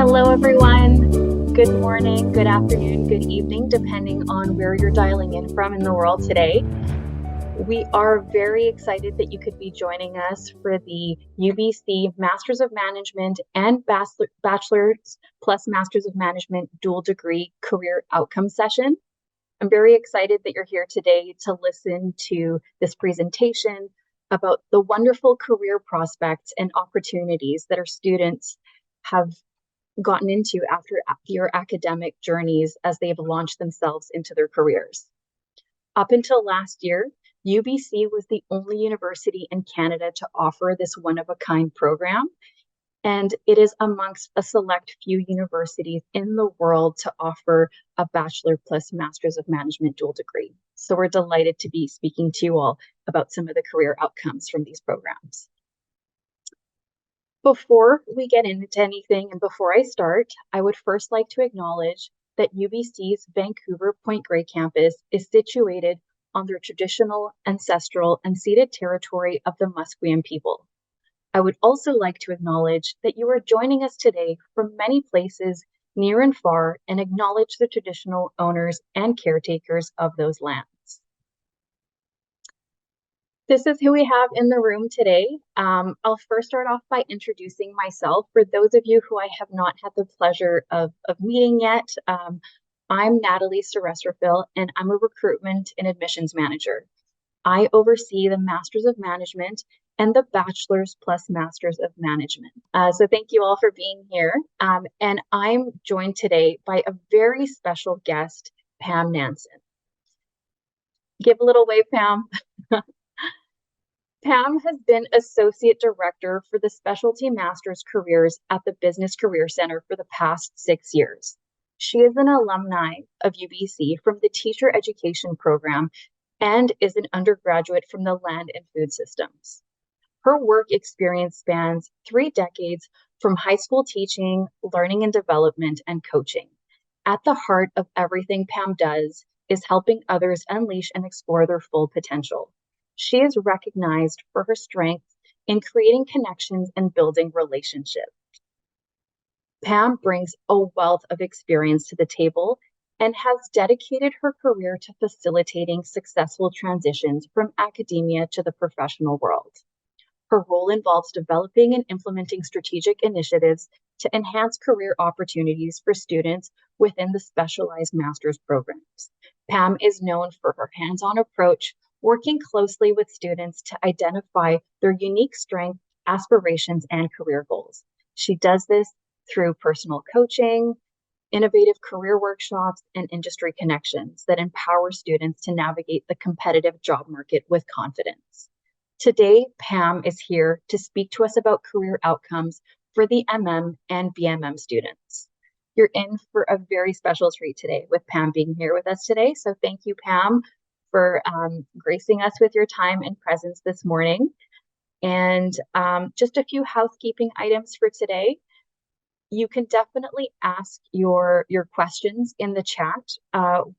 Hello, everyone. Good morning, good afternoon, good evening, depending on where you're dialing in from in the world today. We are very excited that you could be joining us for the UBC Masters of Management and Bachelor's plus Masters of Management dual degree career outcomes session. I'm very excited that you're here today to listen to this presentation about the wonderful career prospects and opportunities that our students have gotten into after your academic journeys as they've launched themselves into their careers. Up until last year, UBC was the only university in Canada to offer this one-of-a-kind program, and it is amongst a select few universities in the world to offer a Bachelor plus Masters of Management dual degree. So we're delighted to be speaking to you all about some of the career outcomes from these programs. Before we get into anything and before I start, I would first like to acknowledge that UBC's Vancouver Point Grey campus is situated on the traditional, ancestral, and ceded territory of the Musqueam people. I would also like to acknowledge that you are joining us today from many places near and far and acknowledge the traditional owners and caretakers of those lands. This is who we have in the room today. I'll first start off by introducing myself. For those of you who I have not had the pleasure of meeting yet, I'm Natalie Serestrafil, and I'm a recruitment and admissions manager. I oversee the Masters of Management and the Bachelor's plus Masters of Management. So thank you all for being here. And I'm joined today by a very special guest, Pam Nanson. Give a little wave, Pam. Pam has been Associate Director for the Specialty Master's Careers at the Business Career Center for the past 6 years. She is an alumni of UBC from the Teacher Education Program and is an undergraduate from the Land and Food Systems. Her work experience spans 3 decades from high school teaching, learning and development, and coaching. At the heart of everything Pam does is helping others unleash and explore their full potential. She is recognized for her strength in creating connections and building relationships. Pam brings a wealth of experience to the table and has dedicated her career to facilitating successful transitions from academia to the professional world. Her role involves developing and implementing strategic initiatives to enhance career opportunities for students within the specialized master's programs. Pam is known for her hands-on approach, working closely with students to identify their unique strengths, aspirations, and career goals. She does this through personal coaching, innovative career workshops, and industry connections that empower students to navigate the competitive job market with confidence. Today, Pam is here to speak to us about career outcomes for the MM and BMM students. You're in for a very special treat today with Pam being here with us today. So thank you, Pam, for gracing us with your time and presence this morning. And just a few housekeeping items for today. You can definitely ask your questions in the chat.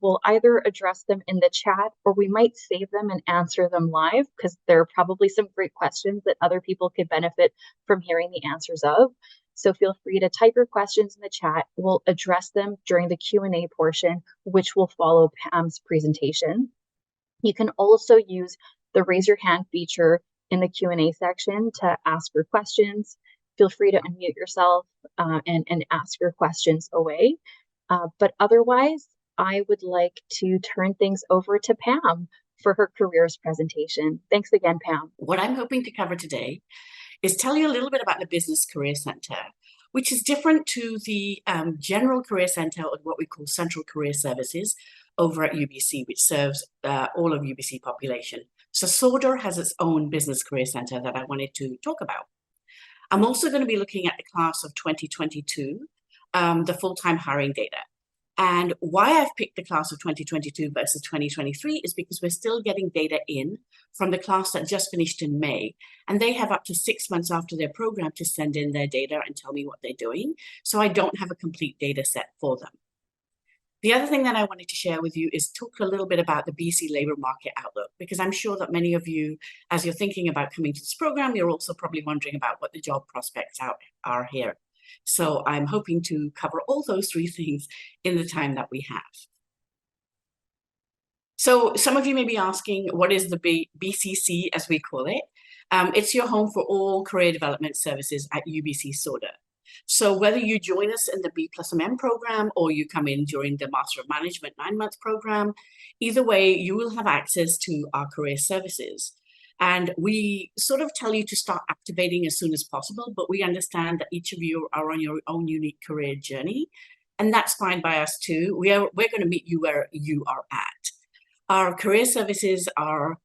We'll either address them in the chat or we might save them and answer them live because there are probably some great questions that other people could benefit from hearing the answers of. So feel free to type your questions in the chat. We'll address them during the Q&A portion, which will follow Pam's presentation. You can also use the raise your hand feature in the Q&A section to ask your questions. Feel free to unmute yourself and ask your questions away. But otherwise, I would like to turn things over to Pam for her careers presentation. Thanks again, Pam. What I'm hoping to cover today is tell you a little bit about the Business Career Center, which is different to the General Career Center or what we call Central Career Services over at UBC, which serves all of UBC population. So Sauder has its own Business Career Center that I wanted to talk about. I'm also going to be looking at the class of 2022, the full-time hiring data. And why I've picked the class of 2022 versus 2023 is because we're still getting data in from the class that just finished in May. And they have up to 6 months after their program to send in their data and tell me what they're doing. So I don't have a complete data set for them. The other thing that I wanted to share with you is talk a little bit about the BC labour market outlook, because I'm sure that many of you, as you're thinking about coming to this program, you're also probably wondering about what the job prospects are here. So I'm hoping to cover all those three things in the time that we have. So some of you may be asking, what is the BCC, as we call it? It's your home for all career development services at UBC Sauder. So whether you join us in the B plus MM program or you come in during the Master of Management 9-month program, either way, you will have access to our career services. And we sort of tell you to start activating as soon as possible, but we understand that each of you are on your own unique career journey, and that's fine by us too. We're going to meet you where you are at. Our career services are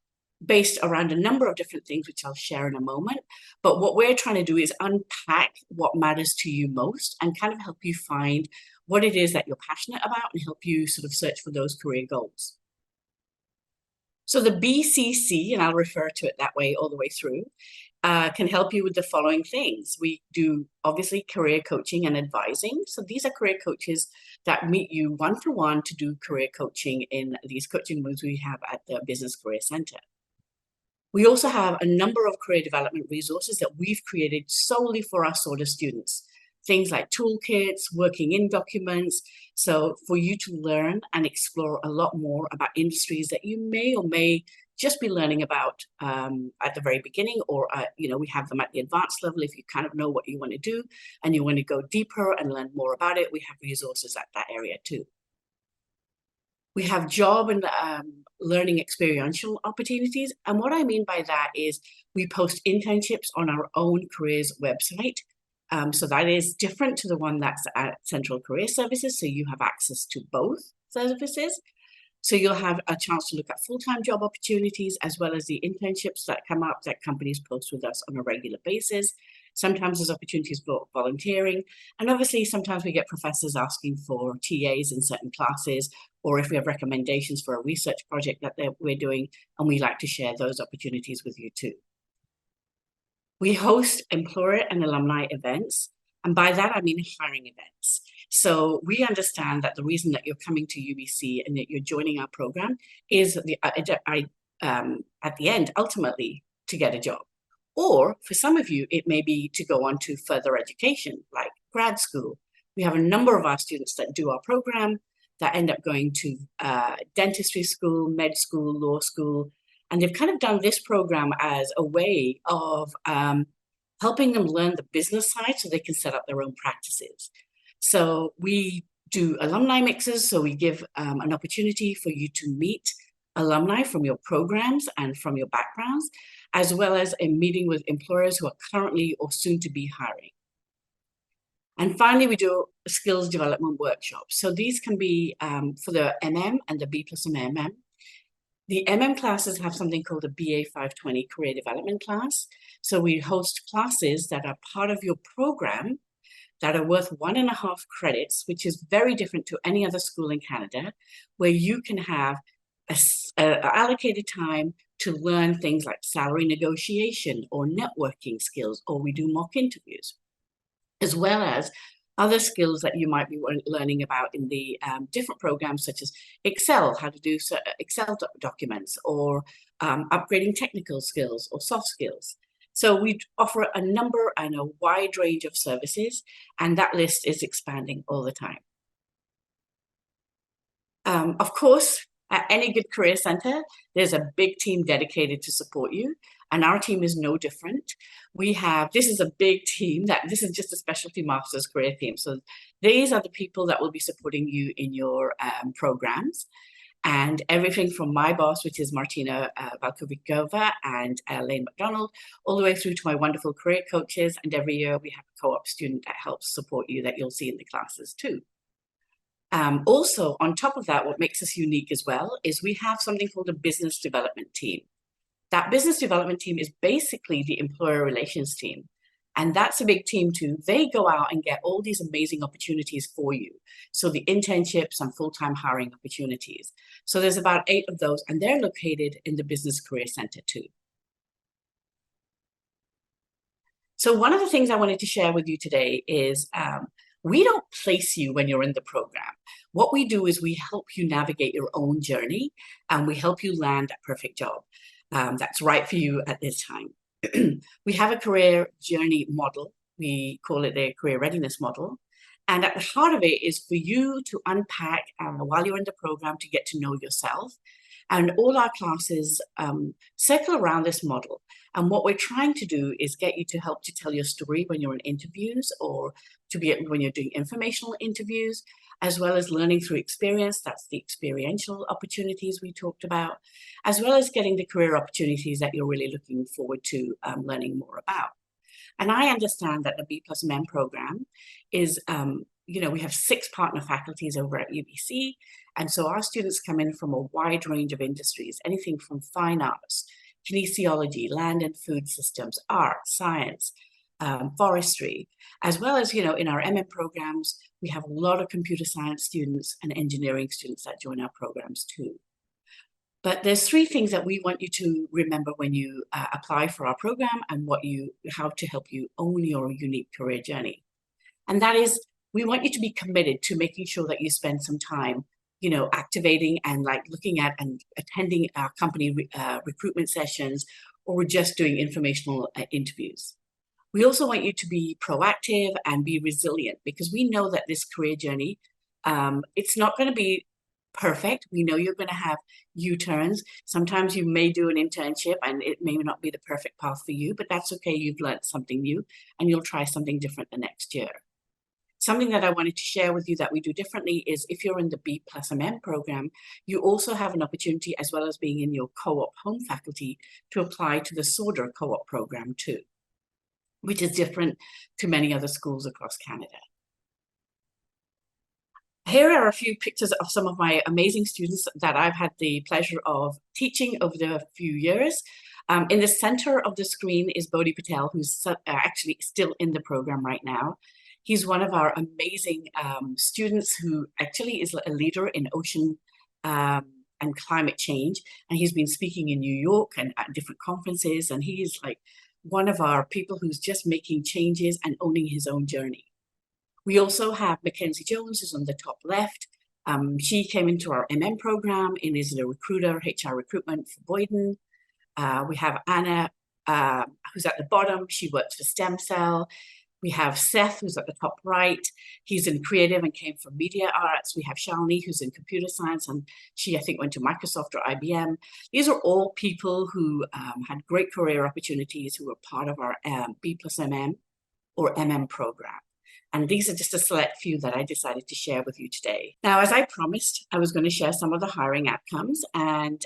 based around a number of different things, which I'll share in a moment. But what we're trying to do is unpack what matters to you most and kind of help you find what it is that you're passionate about and help you sort of search for those career goals. So the BCC, and I'll refer to it that way all the way through, can help you with the following things. We do obviously career coaching and advising. So these are career coaches that meet you one-to-one to do career coaching in these coaching rooms we have at the Business Career Center. We also have a number of career development resources that we've created solely for our Sauder students. Things like toolkits, working in documents, so for you to learn and explore a lot more about industries that you may or may just be learning about at the very beginning, or we have them at the advanced level if you kind of know what you want to do and you want to go deeper and learn more about it. We have resources at that area too. We have job and learning experiential opportunities. And what I mean by that is we post internships on our own careers website. So that is different to the one that's at Central Career Services. So you have access to both services. So you'll have a chance to look at full-time job opportunities as well as the internships that come up that companies post with us on a regular basis. Sometimes there's opportunities for volunteering. And obviously, sometimes we get professors asking for TAs in certain classes, or if we have recommendations for a research project that we're doing, and we like to share those opportunities with you too. We host employer and alumni events. And by that, I mean hiring events. So we understand that the reason that you're coming to UBC and that you're joining our program is at the end, ultimately, to get a job. Or for some of you, it may be to go on to further education, like grad school. We have a number of our students that do our program that end up going to dentistry school, med school, law school. And they've kind of done this program as a way of helping them learn the business side so they can set up their own practices. So we do alumni mixes. So we give an opportunity for you to meet alumni from your programs and from your backgrounds, as well as a meeting with employers who are currently or soon to be hiring. And finally, we do skills development workshops. So these can be for the MM and the B plus MM. The MM classes have something called a BA 520 career development class. So we host classes that are part of your program that are worth 1.5 credits, which is very different to any other school in Canada, where you can have allocated time to learn things like salary negotiation or networking skills, or we do mock interviews, as well as other skills that you might be learning about in the different programs, such as Excel, how to do Excel documents, or upgrading technical skills or soft skills. So we offer a number and a wide range of services, and that list is expanding all the time. Of course, at any good career center, there's a big team dedicated to support you, and our team is no different. This is a big team, this is just a specialty master's career team. So these are the people that will be supporting you in your programs. And everything from my boss, which is Martina Valkovikova and Elaine McDonald, all the way through to my wonderful career coaches. And every year we have a co-op student that helps support you that you'll see in the classes too. Also, on top of that, what makes us unique as well is we have something called a business development team. That business development team is basically the employer relations team. And that's a big team too. They go out and get all these amazing opportunities for you. So the internships and full-time hiring opportunities. So there's about 8 of those, and they're located in the Business Career Center too. So one of the things I wanted to share with you today is we don't place you when you're in the program. What we do is we help you navigate your own journey, and we help you land that perfect job that's right for you at this time. We have a career journey model We call it the career readiness model. And at the heart of it is for you to unpack while you're in the program to get to know yourself. And all our classes circle around this model. And what we're trying to do is get you to help to tell your story when you're in interviews, or when you're doing informational interviews, as well as learning through experience. That's the experiential opportunities we talked about, as well as getting the career opportunities that you're really looking forward to learning more about. And I understand that the B plus MM program is, we have 6 partner faculties over at UBC. And so our students come in from a wide range of industries, anything from fine arts, kinesiology, land and food systems, art, science, forestry, as well as, in our MM programs, we have a lot of computer science students and engineering students that join our programs too. But there's 3 things that we want you to remember when you apply for our program and how to help you own your unique career journey. And that is, we want you to be committed to making sure that you spend some time, activating and looking at and attending our company recruitment sessions, or just doing informational interviews. We also want you to be proactive and be resilient, because we know that this career journey, it's not going to be perfect. We know you're going to have U-turns. Sometimes you may do an internship and it may not be the perfect path for you, but that's okay. You've learned something new and you'll try something different the next year. Something that I wanted to share with you that we do differently is if you're in the B plus MM program, you also have an opportunity, as well as being in your co-op home faculty, to apply to the Sauder co-op program too, which is different to many other schools across Canada. Here are a few pictures of some of my amazing students that I've had the pleasure of teaching over the few years. In the center of the screen is Bodhi Patel, who's actually still in the program right now. He's one of our amazing students who actually is a leader in ocean and climate change. And he's been speaking in New York and at different conferences. And he is one of our people who's just making changes and owning his own journey. We also have Mackenzie Jones, who's on the top left. She came into our MM program and is a recruiter, HR recruitment for Boyden. We have Anna, who's at the bottom. She works for Stem Cell. We have Seth, who's at the top right. He's in creative and came from media arts. We have Shalini, who's in computer science, and she, I think, went to Microsoft or IBM. These are all people who had great career opportunities, who were part of our B plus MM or MM program. And these are just a select few that I decided to share with you today. Now, as I promised, I was going to share some of the hiring outcomes. And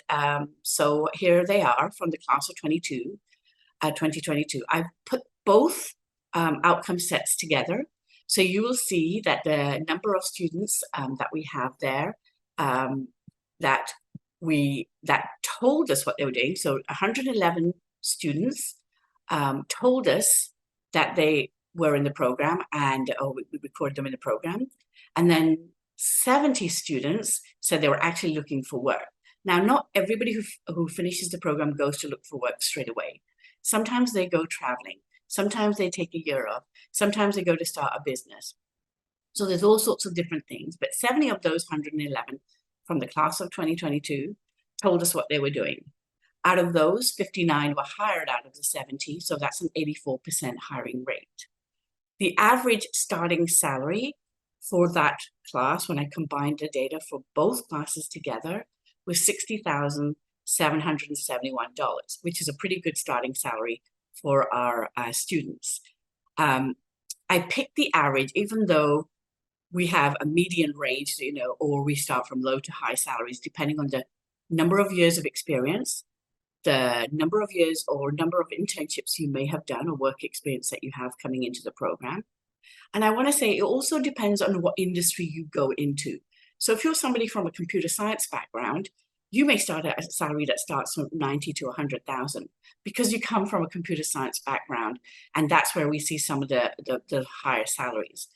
so here they are from the class of 2022. I've put both outcome sets together. So you will see that the number of students that we have there that told us what they were doing. So 111 students told us that they were in the program, and we recorded them in the program. And then 70 students said they were actually looking for work. Now, not everybody who finishes the program goes to look for work straight away. Sometimes they go traveling. Sometimes they take a year off. Sometimes they go to start a business. So there's all sorts of different things. But 70 of those 111 from the class of 2022 told us what they were doing. Out of those, 59 were hired out of the 70. So that's an 84% hiring rate. The average starting salary for that class, when I combined the data for both classes together, was $60,771, which is a pretty good starting salary for our students. I picked the average, even though we have a median range, or we start from low to high salaries, depending on the number of years of experience, the number of years or number of internships you may have done or work experience that you have coming into the program. And I want to say it also depends on what industry you go into. So if you're somebody from a computer science background, you may start at a salary that starts from 90 to 100,000 because you come from a computer science background, and that's where we see some of the higher salaries.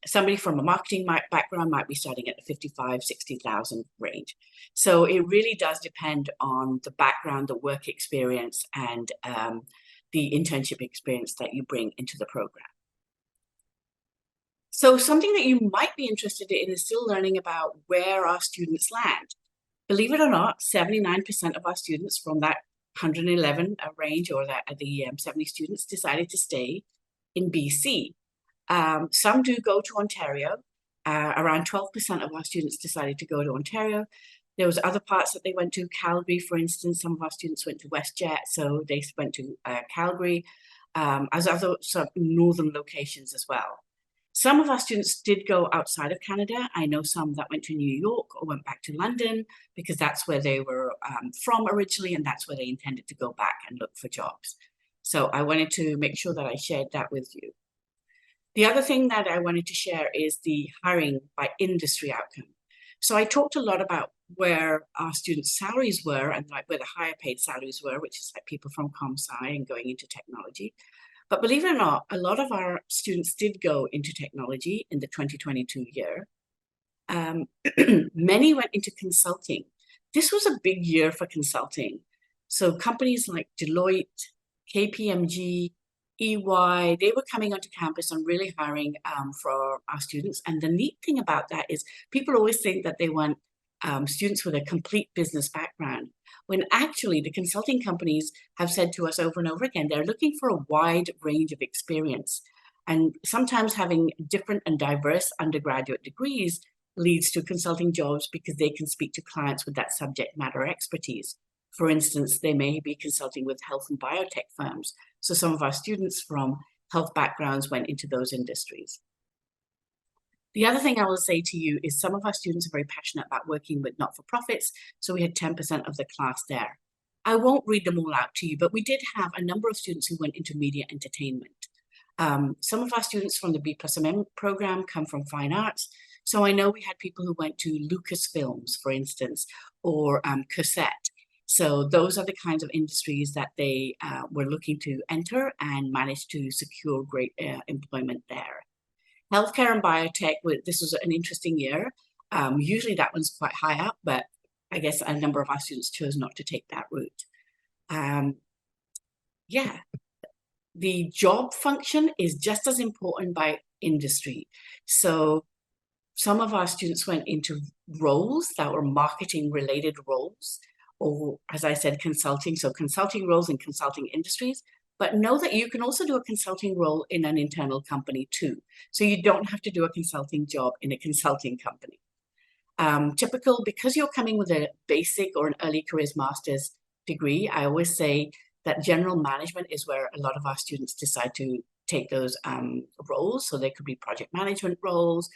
Somebody from a marketing background might be starting at the 55, 60,000 range. So it really does depend on the background, the work experience, and the internship experience that you bring into the program. So something that you might be interested in is still learning about where our students land. Believe it or not, 79% of our students from that 111 range, or the 70 students, decided to stay in BC. Some do go to Ontario. Around 12% of our students decided to go to Ontario. There was other parts that they went to. Calgary, for instance, some of our students went to WestJet, so they went to Calgary, as other sort of northern locations as well. Some of our students did go outside of Canada. I know some that went to New York or went back to London because that's where they were from originally, and that's where they intended to go back and look for jobs. So I wanted to make sure that I shared that with you. The other thing that I wanted to share is the hiring by industry outcome. So I talked a lot about where our students' salaries were and like where the higher paid salaries were, which is like people from comp-sci and going into technology. But believe it or not, a lot of our students did go into technology in the 2022 year. Many went into consulting. This was a big year for consulting. So companies like Deloitte, KPMG, EY, they were coming onto campus and really hiring for our students. And the neat thing about that is people always think that they want students with a complete business background, when actually the consulting companies have said to us over and over again, they're looking for a wide range of experience. And sometimes having different and diverse undergraduate degrees leads to consulting jobs because they can speak to clients with that subject matter expertise. For instance, they may be consulting with health and biotech firms. So some of our students from health backgrounds went into those industries. The other thing I will say to you is some of our students are very passionate about working with not-for-profits. So we had 10% of the class there. I won't read them all out to you, but we did have a number of students who went into media entertainment. Some of our students from the B plus MM program come from fine arts. So I know we had people who went to Lucasfilms, for instance, or Cossette. So those are the kinds of industries that they were looking to enter and managed to secure great employment there. Healthcare and biotech, this was an interesting year. Usually that one's quite high up, but I guess a number of our students chose not to take that route. Yeah, the job function is just as important by industry. So some of our students went into roles that were marketing related roles, or as I said, consulting. So consulting roles in consulting industries, but know that you can also do a consulting role in an internal company too. So you don't have to do a consulting job in a consulting company. Typical, because you're coming with a basic or an early careers master's degree, I always say that general management is where a lot of our students decide to take those roles. So they could be project management roles,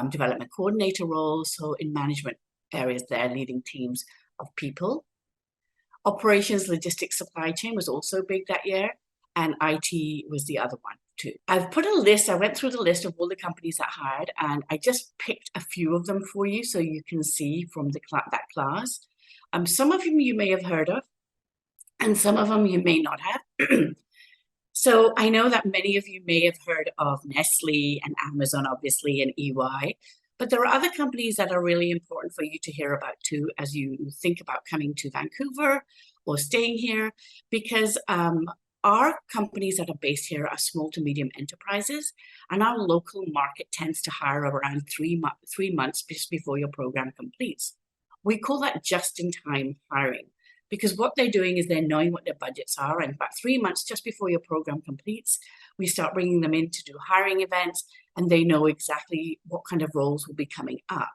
development coordinator roles. So in management areas there, leading teams of people. Operations, logistics, supply chain was also big that year, and IT was the other one too. I've put a list, I went through the list of all the companies that hired, and I just picked a few of them for you so you can see from that class. Some of them you may have heard of, and some of them you may not have. So I know that many of you may have heard of Nestle and Amazon, obviously, and EY. But there are other companies that are really important for you to hear about too as you think about coming to Vancouver or staying here, because our companies that are based here are small to medium enterprises, and our local market tends to hire around 3 months just before your program completes. We call that just-in-time hiring, because what they're doing is they're knowing what their budgets are, and about 3 months just before your program completes, we start bringing them in to do hiring events, and they know exactly what kind of roles will be coming up.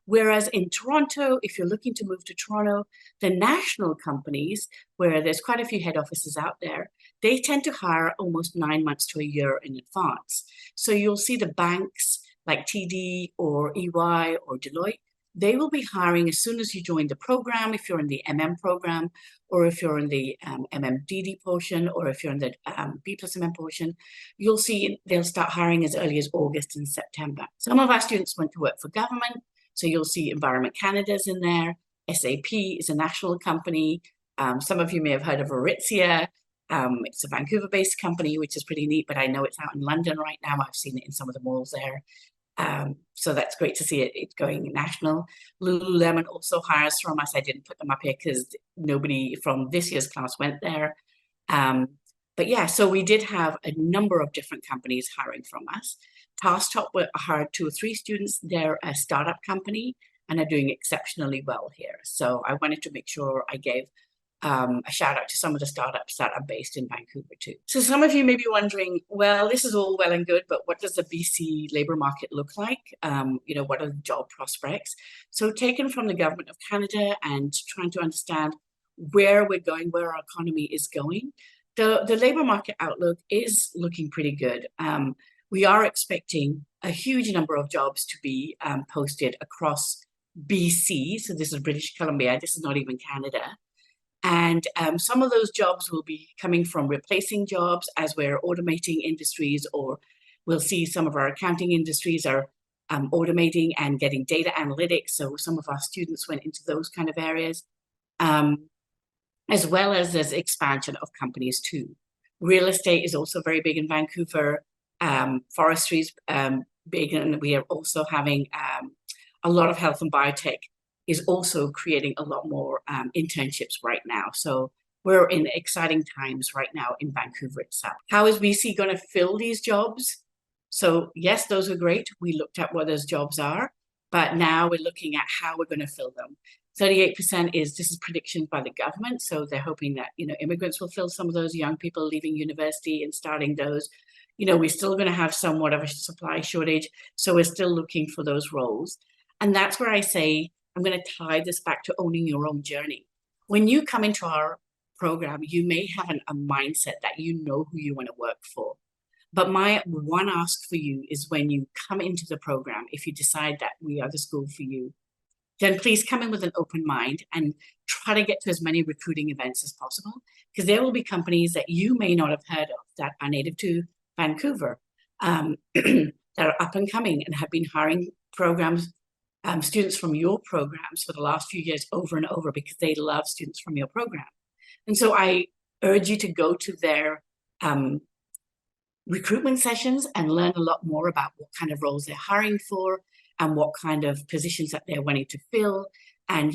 Whereas in Toronto, if you're looking to move to Toronto, the national companies, where there's quite a few head offices out there, they tend to hire almost 9 months to a year in advance. So you'll see the banks like TD or EY or Deloitte, they will be hiring as soon as you join the program, if you're in the MM program, or if you're in the MMDD portion, or if you're in the B plus MM portion, you'll see they'll start hiring as early as August and September. Some of our students went to work for government, so you'll see Environment Canada's in there. SAP is a national company. Some of you may have heard of Aritzia. It's a Vancouver-based company, which is pretty neat, but I know it's out in London right now. I've seen it in some of the malls there. So that's great to see it going national. Lululemon also hires from us. I didn't put them up here because nobody from this year's class went there. But yeah, so we did have a number of different companies hiring from us. TaskTop hired 2 or 3 students. They're a startup company and are doing exceptionally well here. So I wanted to make sure I gave a shout out to some of the startups that are based in Vancouver too. So some of you may be wondering, well, this is all well and good, but what does the BC labor market look like? What are the job prospects? So taken from the government of Canada and trying to understand where we're going, where our economy is going, the labor market outlook is looking pretty good. We are expecting a huge number of jobs to be posted across BC. So this is British Columbia. This is not even Canada. And some of those jobs will be coming from replacing jobs as we're automating industries, or we'll see some of our accounting industries are automating and getting data analytics. So some of our students went into those kind of areas, as well as there's expansion of companies too. Real estate is also very big in Vancouver. Forestry is big, and we are also having a lot of health and biotech is also creating a lot more internships right now. So we're in exciting times right now in Vancouver itself. How is BC going to fill these jobs? So yes, those are great. We looked at what those jobs are, but now we're looking at how we're going to fill them. 38% this is predictions by the government. So they're hoping that, immigrants will fill some of those, young people leaving university and starting those. We're still going to have somewhat of a supply shortage. So we're still looking for those roles. And that's where I say, I'm going to tie this back to owning your own journey. When you come into our program, you may have a mindset that you know who you want to work for. But my one ask for you is when you come into the program, if you decide that we are the school for you, then please come in with an open mind and try to get to as many recruiting events as possible, because there will be companies that you may not have heard of that are native to Vancouver, that are up and coming and have been hiring students from your programs for the last few years over and over, because they love students from your program. And so I urge you to go to their recruitment sessions and learn a lot more about what kind of roles they're hiring for and what kind of positions that they're wanting to fill, and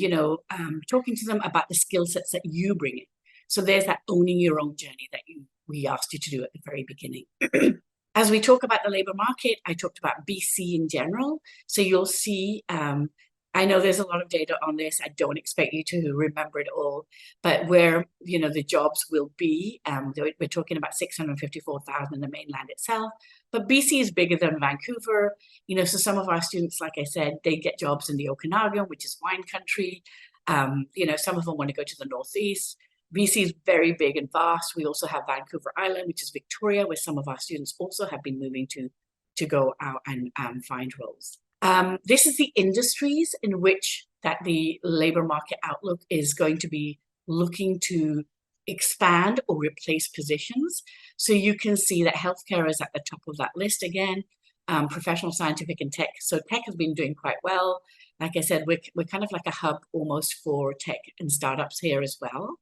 talking to them about the skill sets that you bring in. So there's that owning your own journey that we asked you to do at the very beginning. As we talk about the labor market, I talked about BC in general. So you'll see, I know there's a lot of data on this. I don't expect you to remember it all, but where, the jobs will be, we're talking about 654,000 in the mainland itself, but BC is bigger than Vancouver. So some of our students, like I said, they get jobs in the Okanagan, which is wine country. Some of them want to go to the Northeast. BC is very big and vast. We also have Vancouver Island, which is Victoria, where some of our students also have been moving to go out and find roles. This is the industries in which that the labor market outlook is going to be looking to expand or replace positions. So you can see that healthcare is at the top of that list again, professional, scientific, and tech. So tech has been doing quite well. Like I said, we're kind of like a hub almost for tech and startups here as well.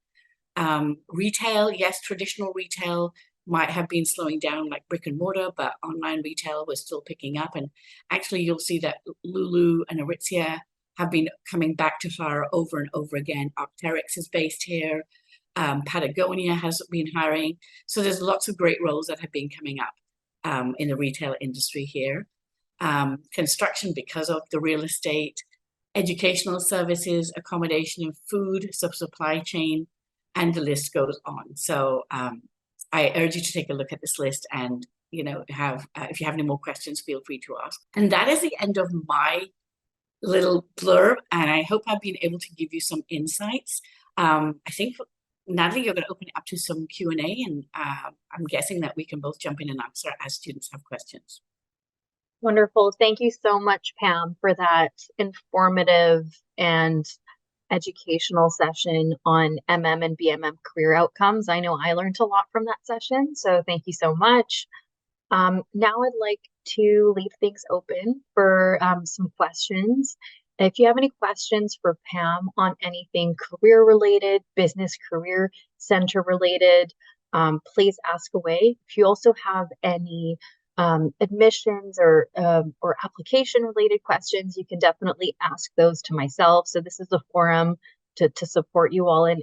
Retail, yes, traditional retail might have been slowing down like brick and mortar, but online retail was still picking up. And actually, you'll see that Lulu and Aritzia have been coming back to hire over and over again. Arc'teryx is based here. Patagonia has been hiring. So there's lots of great roles that have been coming up in the retail industry here. Construction, because of the real estate, educational services, accommodation and food, supply chain, and the list goes on. So I urge you to take a look at this list and, if you have any more questions, feel free to ask. And that is the end of my little blurb. And I hope I've been able to give you some insights. I think, Natalie, you're going to open it up to some Q&A, and I'm guessing that we can both jump in and answer as students have questions. Wonderful. Thank you so much, Pam, for that informative and educational session on MM and BMM career outcomes. I know I learned a lot from that session, so thank you so much. Now I'd like to leave things open for some questions. If you have any questions for Pam on anything career related, business career center related, please ask away. If you also have any admissions or application related questions, you can definitely ask those to myself. So this is a forum to support you all in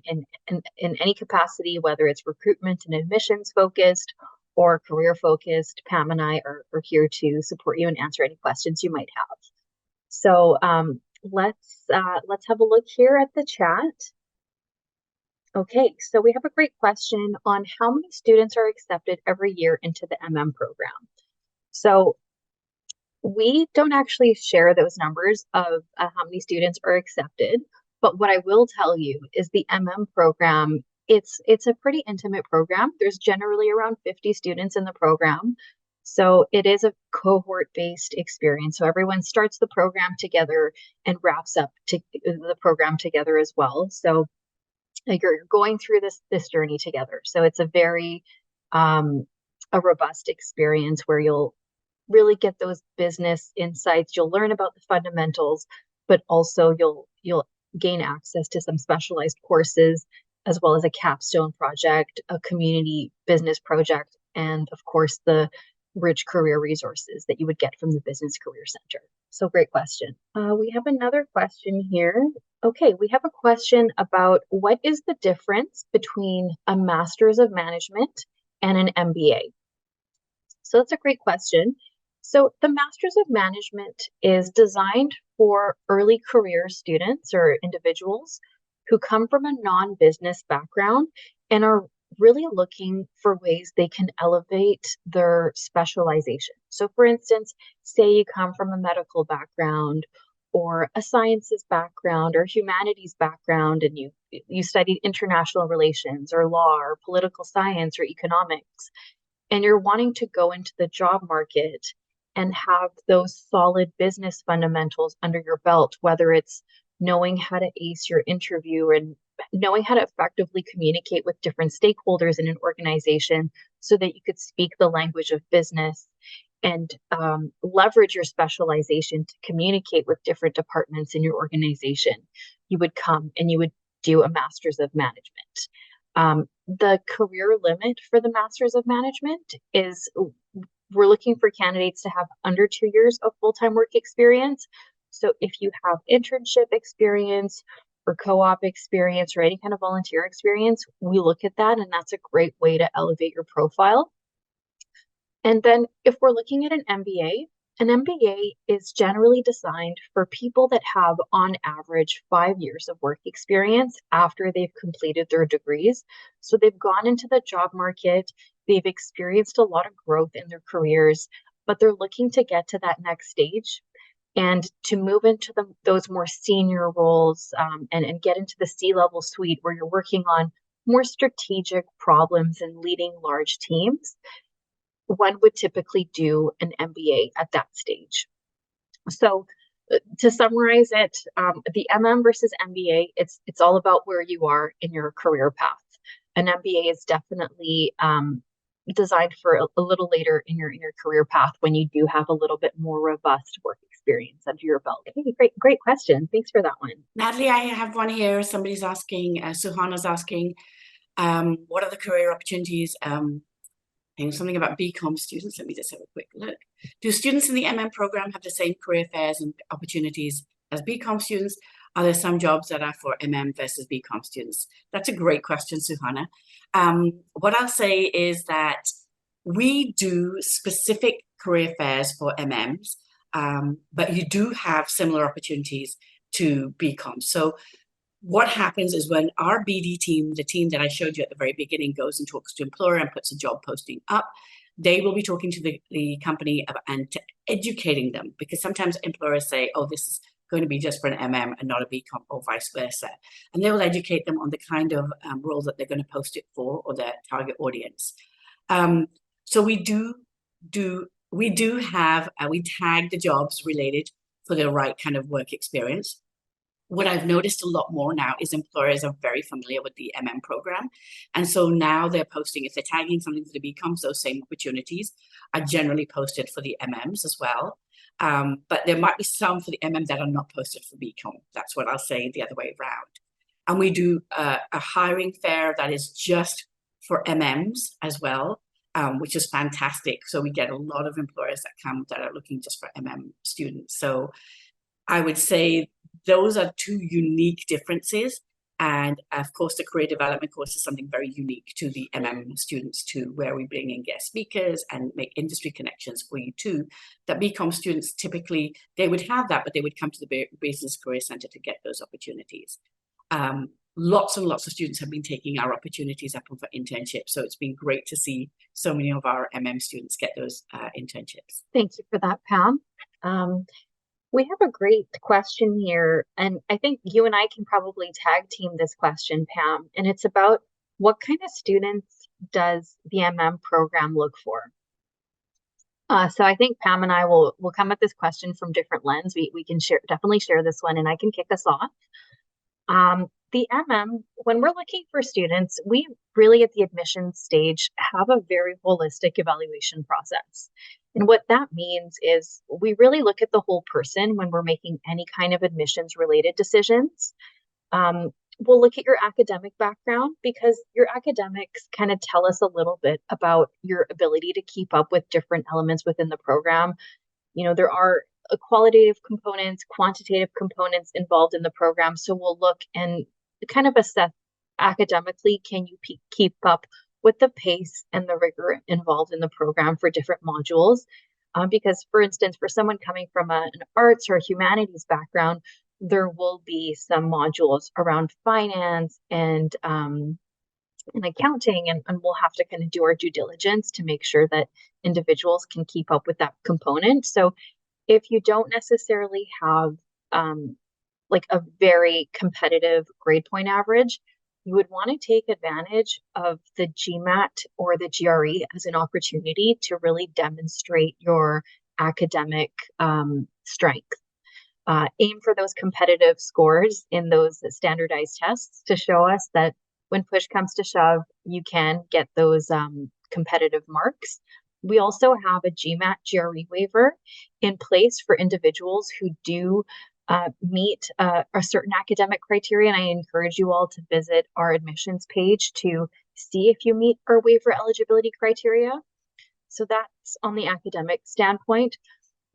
any capacity, whether it's recruitment and admissions focused or career focused. Pam and I are here to support you and answer any questions you might have. So let's have a look here at the chat. Okay, so we have a great question on how many students are accepted every year into the MM program. So we don't actually share those numbers of how many students are accepted, but what I will tell you is the MM program, it's a pretty intimate program. There's generally around 50 students in the program. So it is a cohort-based experience. So everyone starts the program together and wraps up to the program together as well. So like you're going through this journey together. So it's a very a robust experience where you'll really get those business insights. You'll learn about the fundamentals, but also you'll gain access to some specialized courses, as well as a capstone project, a community business project, and of course the rich career resources that you would get from the Business Career Center. So great question. We have another question here. Okay, we have a question about what is the difference between a Master's of Management and an MBA? So that's a great question. So the Masters of Management is designed for early career students or individuals who come from a non-business background and are really looking for ways they can elevate their specialization. So for instance, say you come from a medical background or a sciences background or humanities background and you studied international relations or law or political science or economics, and you're wanting to go into the job market and have those solid business fundamentals under your belt, whether it's knowing how to ace your interview and knowing how to effectively communicate with different stakeholders in an organization so that you could speak the language of business and leverage your specialization to communicate with different departments in your organization, you would come and you would do a Master's of Management. The career limit for the Masters of Management is we're looking for candidates to have under 2 years of full-time work experience. So if you have internship experience or co-op experience or any kind of volunteer experience, we look at that, and that's a great way to elevate your profile. And then if we're looking at an MBA is generally designed for people that have, on average, 5 years of work experience after they've completed their degrees. So they've gone into the job market, they've experienced a lot of growth in their careers, but they're looking to get to that next stage and to move into those more senior roles and get into the C-level suite where you're working on more strategic problems and leading large teams. One would typically do an MBA at that stage. So to summarize it, the MM versus MBA, it's all about where you are in your career path. An MBA is definitely designed for a little later in your career path when you do have a little bit more robust work experience under your belt. Okay, great question. Thanks for that one. Natalie, I have one here. Somebody's asking, Suhana's asking, what are the career opportunities? Something about BCom students. Let me just have a quick look. Do students in the MM program have the same career fairs and opportunities as BCom students? Are there some jobs that are for MM versus BCom students? That's a great question, Suhana. What I'll say is that we do specific career fairs for MMs, but you do have similar opportunities to BCom. So what happens is when our BD team, the team that I showed you at the very beginning, goes and talks to employer and puts a job posting up, they will be talking to the company and educating them, because sometimes employers say, oh, this is going to be just for an MM and not a BCom, or vice versa. And they will educate them on the kind of role that they're going to post it for, or their target audience. So we tag the jobs related for the right kind of work experience. What I've noticed a lot more now is employers are very familiar with the MM program. And so now they're posting, if they're tagging something for the BComs, those same opportunities are generally posted for the MMs as well. But there might be some for the MM that are not posted for BCom. That's what I'll say the other way around. And we do a hiring fair that is just for MMs as well, which is fantastic. So we get a lot of employers that come that are looking just for MM students. So I would say those are two unique differences. And of course, the career development course is something very unique to the MM students too, where we bring in guest speakers and make industry connections for you too. That BCom students typically, they would have that, but they would come to the Business Career Center to get those opportunities. lots and lots of students have been taking our opportunities up for internships. So it's been great to see so many of our MM students get those internships. Thank you for that, Pam. We have a great question here, and I think you and I can probably tag team this question, Pam, and it's about what kind of students does the MM program look for? So I think Pam and I will come at this question from different lens. We can definitely share this one, and I can kick us off. The MM, when we're looking for students, we really at the admissions stage have a very holistic evaluation process. And what that means is we really look at the whole person when we're making any kind of admissions related decisions. We'll look at your academic background because your academics kind of tell us a little bit about your ability to keep up with different elements within the program. You know, there are qualitative components, quantitative components involved in the program. So we'll look and kind of assess academically, can you keep up with the pace and the rigor involved in the program for different modules? Because, for instance, for someone coming from an arts or humanities background, there will be some modules around finance and accounting, and we'll have to kind of do our due diligence to make sure that individuals can keep up with that component. So if you don't necessarily have like a very competitive grade point average, you would want to take advantage of the GMAT or the GRE as an opportunity to really demonstrate your academic strength. Aim for those competitive scores in those standardized tests to show us that when push comes to shove, you can get those competitive marks. We also have a GMAT GRE waiver in place for individuals who do meet a certain academic criteria, and I encourage you all to visit our admissions page to see if you meet our waiver eligibility criteria. So that's on the academic standpoint,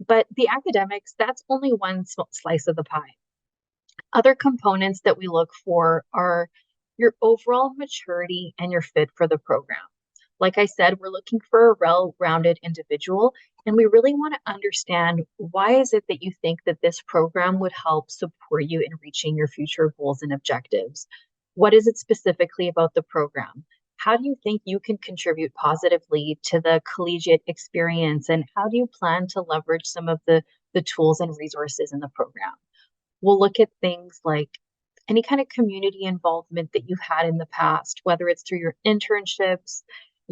but the academics, that's only one slice of the pie. Other components that we look for are your overall maturity and your fit for the program. Like I said, we're looking for a well-rounded individual, and we really want to understand why is it that you think that this program would help support you in reaching your future goals and objectives? What is it specifically about the program? How do you think you can contribute positively to the collegiate experience, and how do you plan to leverage some of the tools and resources in the program? We'll look at things like any kind of community involvement that you've had in the past, whether it's through your internships,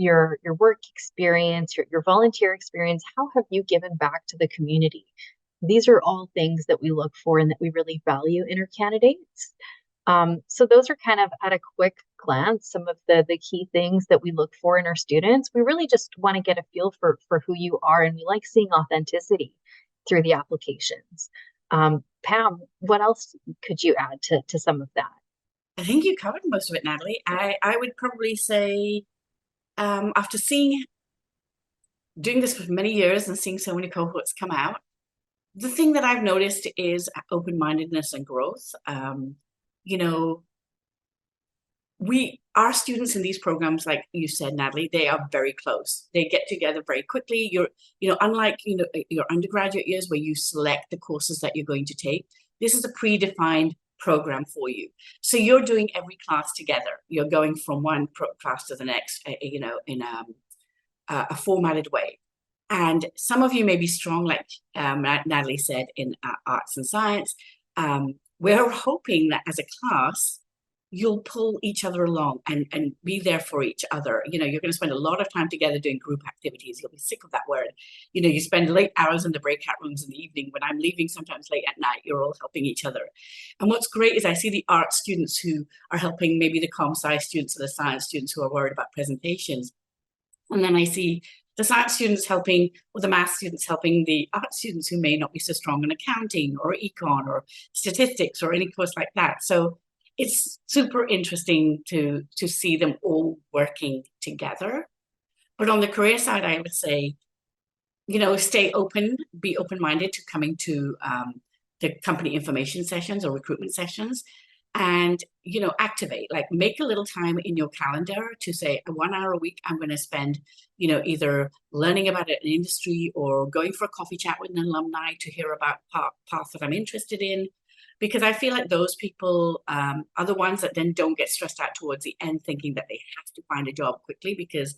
your work experience, your volunteer experience. How have you given back to the community? These are all things that we look for and that we really value in our candidates. So those are kind of at a quick glance some of the key things that we look for in our students. We really just want to get a feel for who you are, and we like seeing authenticity through the applications. Pam, what else could you add to some of that? I think you covered most of it, Natalie. I would probably say, after doing this for many years and seeing so many cohorts come out, the thing that I've noticed is open-mindedness and growth. You know, our students in these programs, like you said, Natalie, they are very close. They get together very quickly. Unlike your undergraduate years where you select the courses that you're going to take, this is a predefined program for you. So you're doing every class together. You're going from one class to the next, in a formatted way. And some of you may be strong, like Natalie said, in arts and science. We're hoping that as a class, you'll pull each other along and be there for each other. You're going to spend a lot of time together doing group activities. You'll be sick of that word. You spend late hours in the breakout rooms in the evening. When I'm leaving sometimes late at night, you're all helping each other. And what's great is I see the art students who are helping maybe the comm sci students or the science students who are worried about presentations. And then I see the science students helping, or the math students helping the art students who may not be so strong in accounting or econ or statistics or any course like that. So it's super interesting to see them all working together. But on the career side, I would say, stay open, be open-minded to coming to the company information sessions or recruitment sessions, and, activate, like make a little time in your calendar to say 1 hour a week, I'm going to spend, either learning about an industry or going for a coffee chat with an alumni to hear about paths that I'm interested in. because I feel like those people are the ones that then don't get stressed out towards the end, thinking that they have to find a job quickly because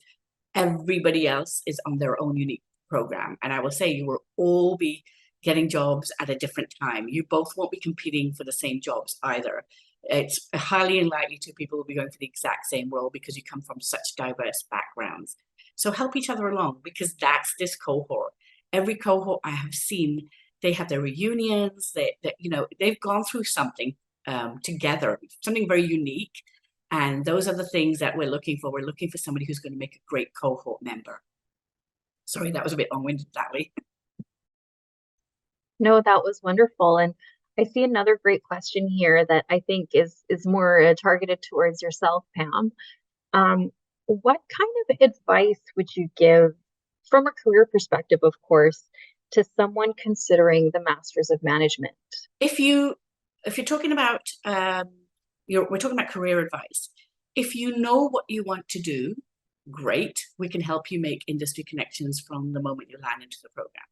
everybody else is on their own unique program. And I will say you will all be getting jobs at a different time. You both won't be competing for the same jobs either. It's highly unlikely two people will be going for the exact same role because you come from such diverse backgrounds. So help each other along, because that's this cohort. Every cohort I have seen, they have their reunions, they've gone through something together, something very unique. And those are the things that we're looking for. We're looking for somebody who's going to make a great cohort member. Sorry, that was a bit long-winded that way. No, that was wonderful. And I see another great question here that I think is more targeted towards yourself, Pam. What kind of advice would you give from a career perspective, of course, to someone considering the Masters of Management? If you're talking about we're talking about career advice. If you know what you want to do, great. We can help you make industry connections from the moment you land into the program.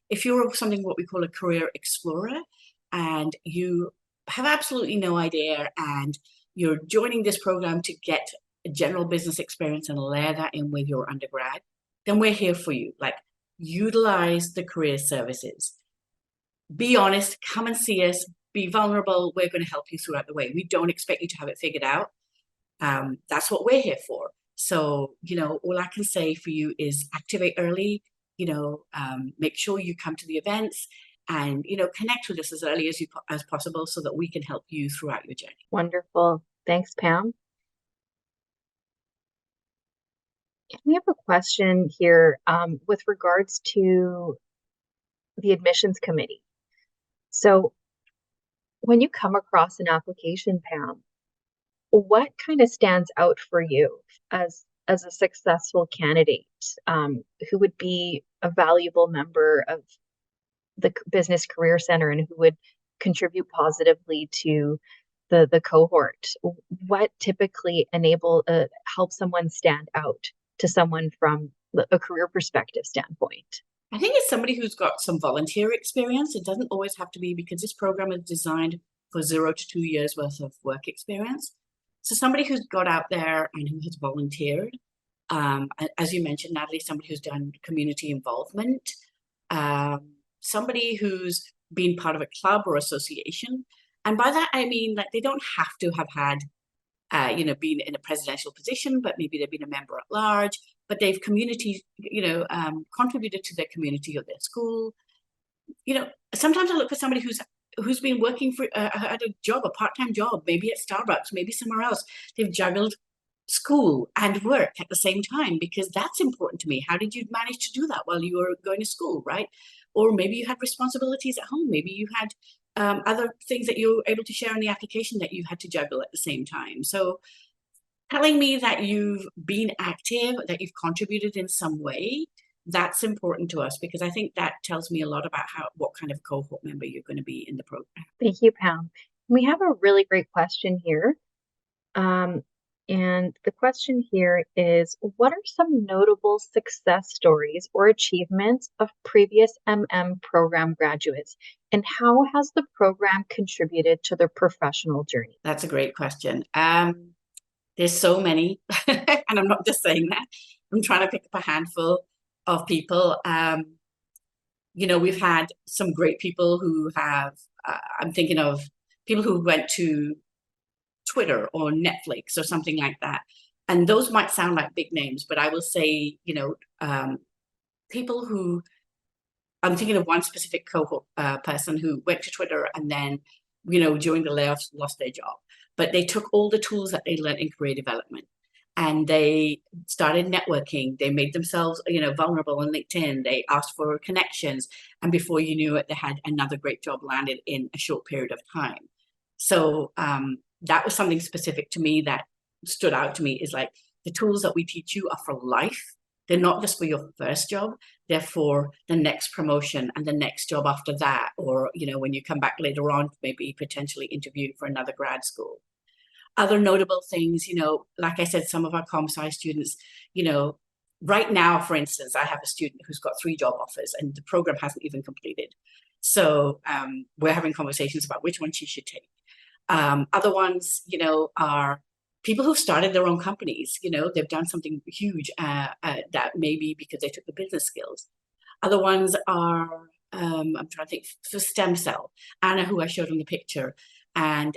If you're something what we call a career explorer and you have absolutely no idea and you're joining this program to get a general business experience and layer that in with your undergrad, then we're here for you. Like, utilize the career services. Be honest, come and see us, be vulnerable. We're going to help you throughout the way. We don't expect you to have it figured out. That's what we're here for. So, all I can say for you is activate early, make sure you come to the events and, connect with us as early as possible so that we can help you throughout your journey. Wonderful. Thanks, Pam. We have a question here with regards to the admissions committee. So when you come across an application, Pam, what kind of stands out for you as a successful candidate who would be a valuable member of the Business Career Center and who would contribute positively to the cohort? What typically help someone stand out to someone from a career perspective standpoint? I think it's somebody who's got some volunteer experience. It doesn't always have to be, because this program is designed for 0 to 2 years worth of work experience. So somebody who's got out there and who has volunteered, as you mentioned, Natalie, somebody who's done community involvement, somebody who's been part of a club or association. And by that, I mean, like, they don't have to have had, been in a presidential position, but maybe they've been a member at large, but they've contributed to their community or their school. Sometimes I look for somebody who's been working for at a job, a part-time job, maybe at Starbucks, maybe somewhere else. They've juggled school and work at the same time, because that's important to me. How did you manage to do that while you were going to school, right? Or maybe you had responsibilities at home. Maybe you had other things that you were able to share in the application that you had to juggle at the same time. So telling me that you've been active, that you've contributed in some way, that's important to us, because I think that tells me a lot about what kind of cohort member you're going to be in the program. Thank you, Pam. We have a really great question here. And the question here is, what are some notable success stories or achievements of previous MM program graduates, and how has the program contributed to their professional journey? That's a great question. There's so many, and I'm not just saying that. I'm trying to pick up a handful of people. We've had some great people who have, I'm thinking of people who went to Twitter or Netflix or something like that. And those might sound like big names, but I will say, people who, I'm thinking of one specific cohort person who went to Twitter and then, during the layoffs lost their job. But they took all the tools that they learned in career development and they started networking. They made themselves, vulnerable on LinkedIn. They asked for connections. And before you knew it, they had another great job landed in a short period of time. So that was something specific to me that stood out to me, is like, the tools that we teach you are for life. They're not just for your first job. They're for the next promotion and the next job after that. Or, when you come back later on, maybe potentially interview for another grad school. Other notable things, like I said, some of our ComSci students, right now, for instance, I have a student who's got 3 job offers and the program hasn't even completed. So we're having conversations about which one she should take. Other ones, are people who've started their own companies. They've done something huge that maybe because they took the business skills. Other ones are, I'm trying to think, for stem cell. Anna, who I showed on the picture, and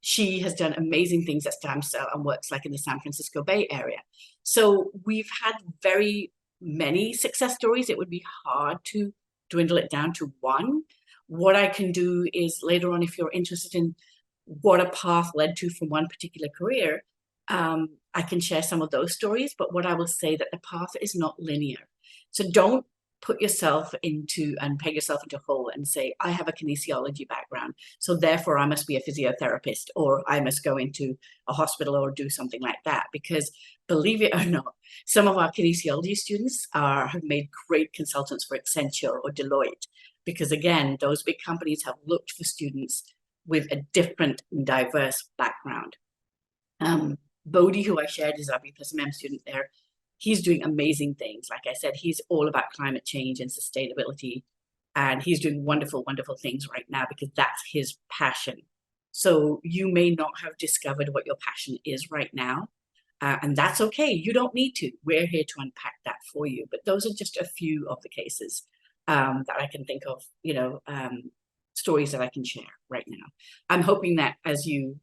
she has done amazing things at stem cell and works like in the San Francisco Bay Area. So we've had very many success stories. It would be hard to dwindle it down to one. What I can do is later on, if you're interested in what a path led to from one particular career, I can share some of those stories. But what I will say that the path is not linear. So don't put yourself into and peg yourself into a hole and say, I have a kinesiology background, so therefore I must be a physiotherapist, or I must go into a hospital or do something like that. Because believe it or not, some of our kinesiology students have made great consultants for Accenture or Deloitte, because again, those big companies have looked for students with a different and diverse background. Bodhi, who I shared, is our B+ MM student there. He's doing amazing things. Like I said, he's all about climate change and sustainability. And he's doing wonderful, wonderful things right now because that's his passion. So you may not have discovered what your passion is right now. And that's okay. You don't need to. We're here to unpack that for you. But those are just a few of the cases that I can think of, stories that I can share right now. I'm hoping that as you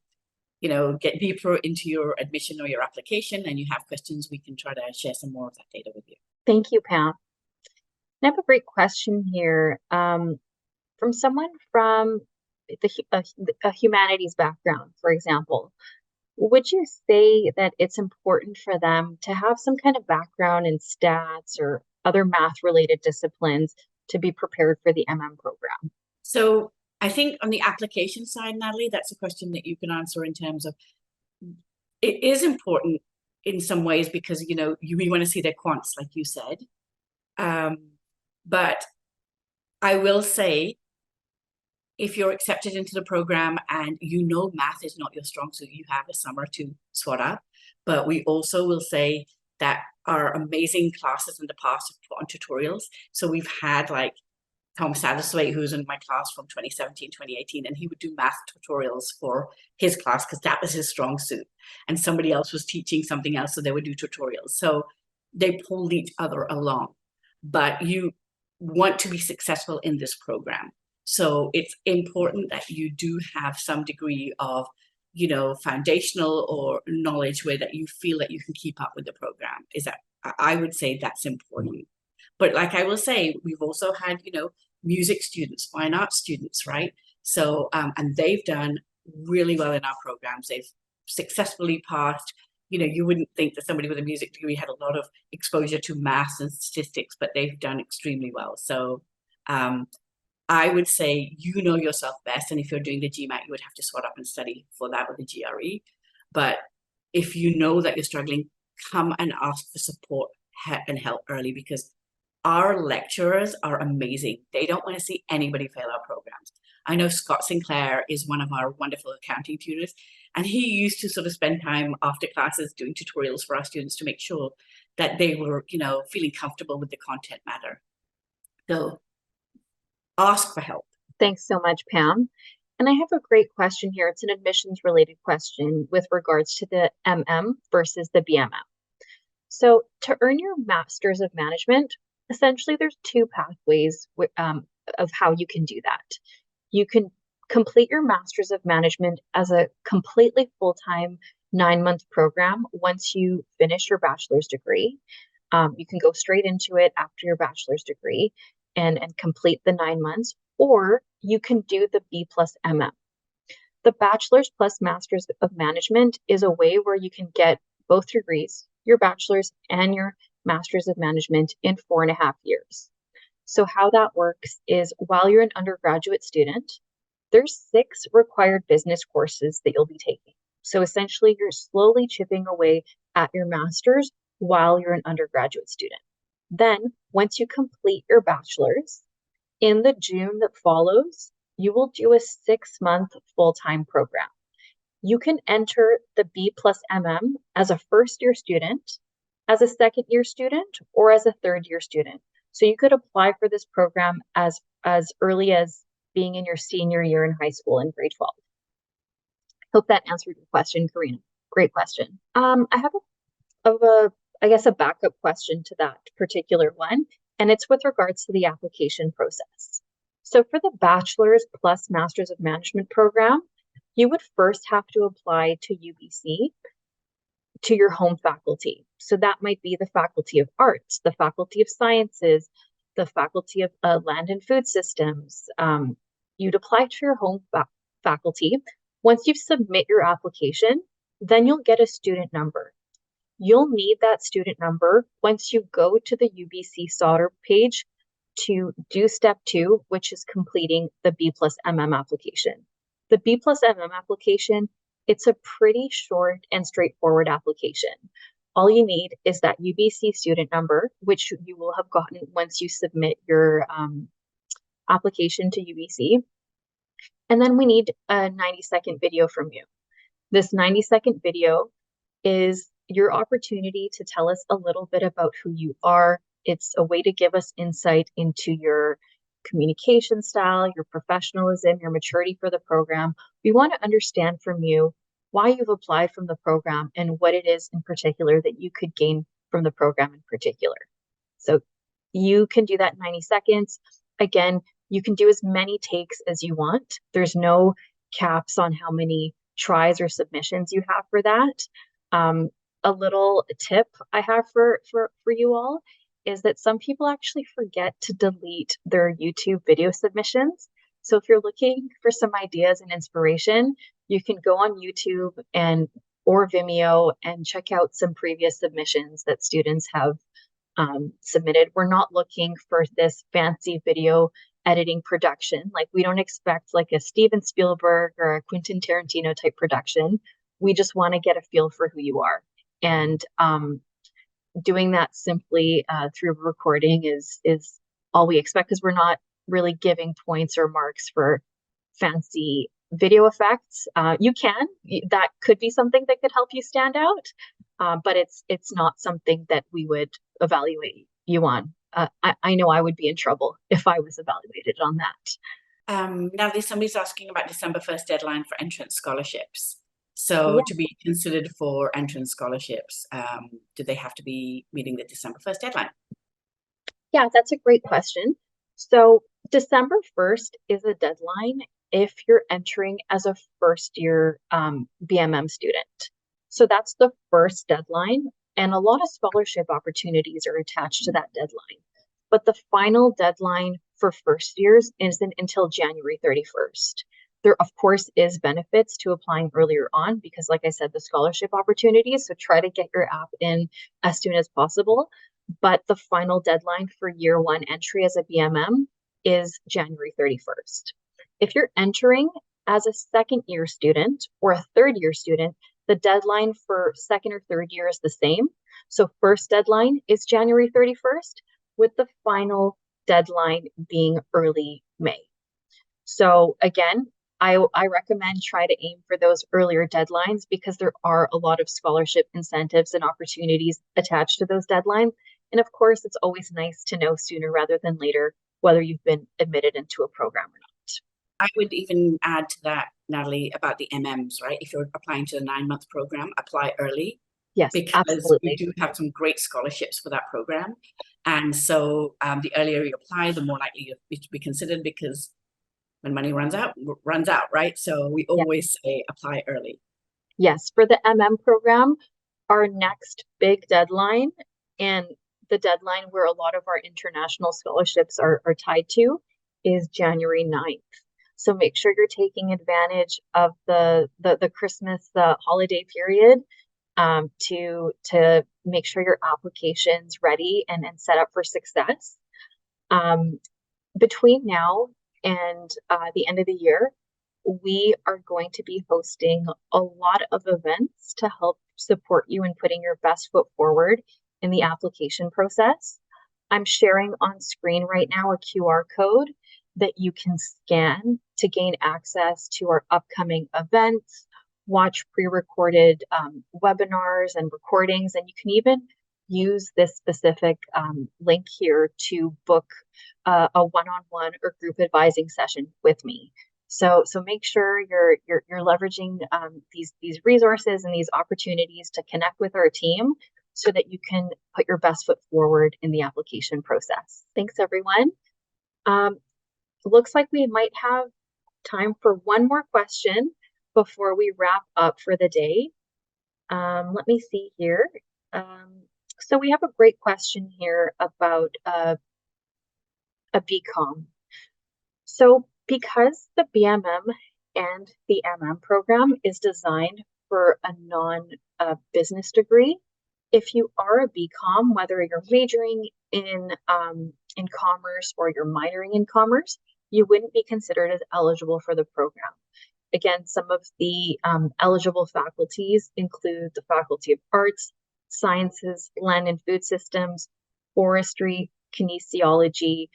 get deeper into your admission or your application and you have questions, we can try to share some more of that data with you. Thank you, Pam. I have a great question here from someone from a humanities background, for example. Would you say that it's important for them to have some kind of background in stats or other math-related disciplines to be prepared for the MM program? So I think on the application side, Natalie, that's a question that you can answer in terms of it is important in some ways because, we want to see their quants, like you said. But I will say, if you're accepted into the program and math is not your strong suit, you have a summer to swat up. But we also will say that our amazing classes in the past have put on tutorials. So we've had like Tom Satterthwaite, who's in my class from 2017, 2018, and he would do math tutorials for his class because that was his strong suit. And somebody else was teaching something else, so they would do tutorials. So they pulled each other along. But you want to be successful in this program. So it's important that you do have some degree of, foundational or knowledge where that you feel that you can keep up with the program. I would say that's important. But like I will say, we've also had, music students, fine arts students, right? So, and they've done really well in our programs. They've successfully passed. You wouldn't think that somebody with a music degree had a lot of exposure to math and statistics, but they've done extremely well. So I would say yourself best. And if you're doing the GMAT, you would have to swat up and study for that with the GRE. But if you know that you're struggling, come and ask for support and help early, because our lecturers are amazing. They don't want to see anybody fail our programs. I know Scott Sinclair is one of our wonderful accounting tutors, and he used to sort of spend time after classes doing tutorials for our students to make sure that they were, feeling comfortable with the content matter. So ask for help. Thanks so much, Pam. And I have a great question here. It's an admissions related question with regards to the MM versus the BMM. So to earn your Master's of Management, essentially there's 2 pathways of how you can do that. You can complete your Master's of Management as a completely full-time 9-month program once you finish your bachelor's degree. You can go straight into it after your bachelor's degree and complete the 9 months, or you can do the B+ MM. The Bachelor's plus Master's of Management is a way where you can get both degrees, your bachelor's and your Master's of Management, in 4.5 years. So how that works is while you're an undergraduate student, there's 6 required business courses that you'll be taking. So essentially you're slowly chipping away at your master's while you're an undergraduate student. Then once you complete your bachelor's, in the June that follows, you will do a 6-month full-time program. You can enter the B+ MM as a first-year student, as a second year student or as a third year student. So you could apply for this program as early as being in your senior year in high school in grade 12. Hope that answered your question, Karina. Great question. I have I guess, a backup question to that particular one, and it's with regards to the application process. So for the Bachelor's plus Masters of Management program, you would first have to apply to UBC to your home faculty. So that might be the Faculty of Arts, the Faculty of Sciences, the Faculty of Land and Food Systems. You'd apply to your home faculty. Once you submit your application, then you'll get a student number. You'll need that student number once you go to the UBC Sauder page to do step 2, which is completing the B plus MM application. The B plus MM application, it's a pretty short and straightforward application. All you need is that UBC student number, which you will have gotten once you submit your application to UBC. And then we need a 90-second video from you. This 90-second video is your opportunity to tell us a little bit about who you are. It's a way to give us insight into your communication style, your professionalism, your maturity for the program. We want to understand from you why you've applied from the program and what it is in particular that you could gain from the program in particular. So you can do that in 90 seconds. Again, you can do as many takes as you want. There's no caps on how many tries or submissions you have for that. A little tip I have for you all is that some people actually forget to delete their YouTube video submissions. So if you're looking for some ideas and inspiration, you can go on YouTube or Vimeo and check out some previous submissions that students have submitted. We're not looking for this fancy video editing production. Like, we don't expect like a Steven Spielberg or a Quentin Tarantino type production. We just want to get a feel for who you are. And doing that simply through recording is all we expect, because we're not really giving points or marks for fancy video effects. That could be something that could help you stand out, but it's not something that we would evaluate you on. I know I would be in trouble if I was evaluated on that. Now, somebody's asking about December 1st deadline for entrance scholarships. So to be considered for entrance scholarships, do they have to be meeting the December 1st deadline? Yeah, that's a great question. So December 1st is a deadline if you're entering as a first year BMM student. So that's the first deadline, and a lot of scholarship opportunities are attached to that deadline. But the final deadline for first years isn't until January 31st. There, of course, is benefits to applying earlier on because, like I said, the scholarship opportunities, so try to get your app in as soon as possible. But the final deadline for year 1 entry as a BMM is January 31st. If you're entering as a second year student or a third year student, the deadline for second or third year is the same. So first deadline is January 31st, with the final deadline being early May. So again, I recommend try to aim for those earlier deadlines because there are a lot of scholarship incentives and opportunities attached to those deadlines. And of course, it's always nice to know sooner rather than later whether you've been admitted into a program or not. I would even add to that, Natalie, about the MMs, right? If you're applying to a 9-month program, apply early. Yes, because absolutely. we do have some great scholarships for that program. And so the earlier you apply, the more likely you're to be considered, because when money runs out, right? So we always say apply early. Yes, for the MM program, our next big deadline, and the deadline where a lot of our international scholarships are tied to, is January 9th. So make sure you're taking advantage of the Christmas holiday period to make sure your application's ready and set up for success. Between now and the end of the year, we are going to be hosting a lot of events to help support you in putting your best foot forward in the application process. I'm sharing on screen right now a QR code that you can scan to gain access to our upcoming events, watch pre-recorded webinars and recordings, and you can even use this specific link here to book a one-on-one or group advising session with me. So make sure you're leveraging these resources and these opportunities to connect with our team so that you can put your best foot forward in the application process. Thanks, everyone. Looks like we might have time for one more question before we wrap up for the day. Let me see here. So we have a great question here about a BCom. So because the BMM and the MM program is designed for a non-business degree, if you are a BCom, whether you're majoring in commerce or you're minoring in commerce, you wouldn't be considered as eligible for the program. Again, some of the eligible faculties include the Faculty of Arts, Sciences, Land and Food Systems, Forestry, Kinesiology,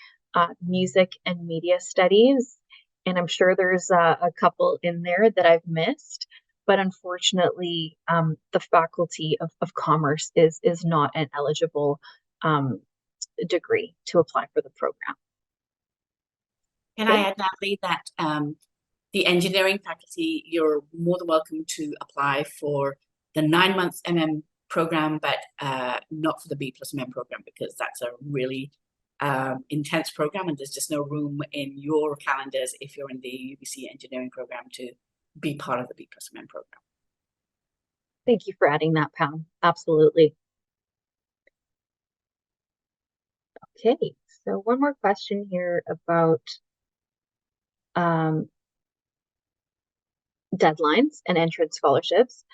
Music and Media Studies. And I'm sure there's a couple in there that I've missed, but unfortunately, the Faculty of Commerce is not an eligible degree to apply for the program. Can I add, Natalie, that the engineering faculty, you're more than welcome to apply for the 9-month MM program, but not for the B+MM program, because that's a really intense program, and there's just no room in your calendars if you're in the UBC engineering program to be part of the B+MM program. Thank you for adding that, Pam. Absolutely. Okay, so one more question here about deadlines and entrance scholarships.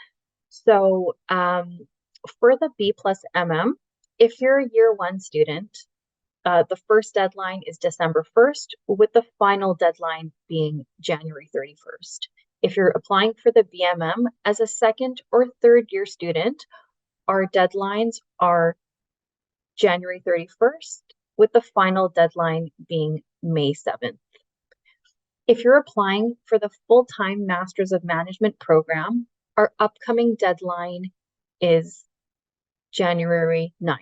So for the B+MM, if you're a year 1 student, the first deadline is December 1st, with the final deadline being January 31st. If you're applying for the BMM as a 2nd or 3rd year student, our deadlines are January 31st, with the final deadline being May 7th. If you're applying for the full-time Masters of Management program, our upcoming deadline is January 9th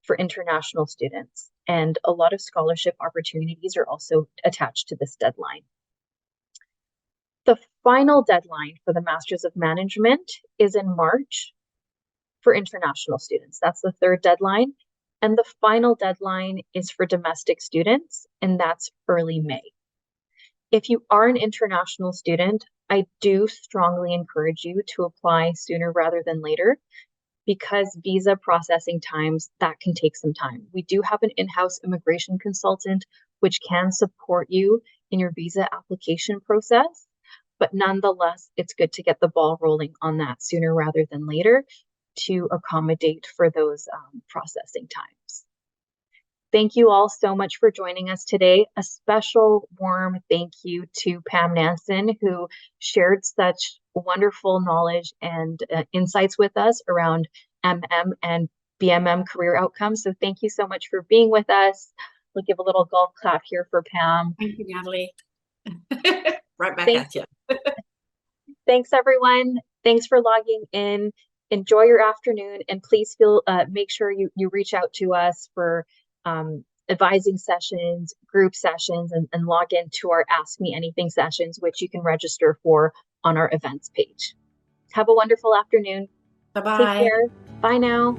for international students, and a lot of scholarship opportunities are also attached to this deadline. The final deadline for the Masters of Management is in March for international students. That's the 3rd deadline. And the final deadline is for domestic students, and that's early May. If you are an international student, I do strongly encourage you to apply sooner rather than later, because visa processing times, that can take some time. We do have an in-house immigration consultant which can support you in your visa application process, but nonetheless, it's good to get the ball rolling on that sooner rather than later to accommodate for those processing times. Thank you all so much for joining us today. A special warm thank you to Pam Nanson, who shared such wonderful knowledge and insights with us around MM and BMM career outcomes. So thank you so much for being with us. We'll give a little golf clap here for Pam. Thank you, Natalie. Right back at you. Thanks, everyone. Thanks for logging in. Enjoy your afternoon, and please make sure you reach out to us for advising sessions, group sessions, and log into our Ask Me Anything sessions, which you can register for on our events page. Have a wonderful afternoon. Bye-bye. Take care. Bye now.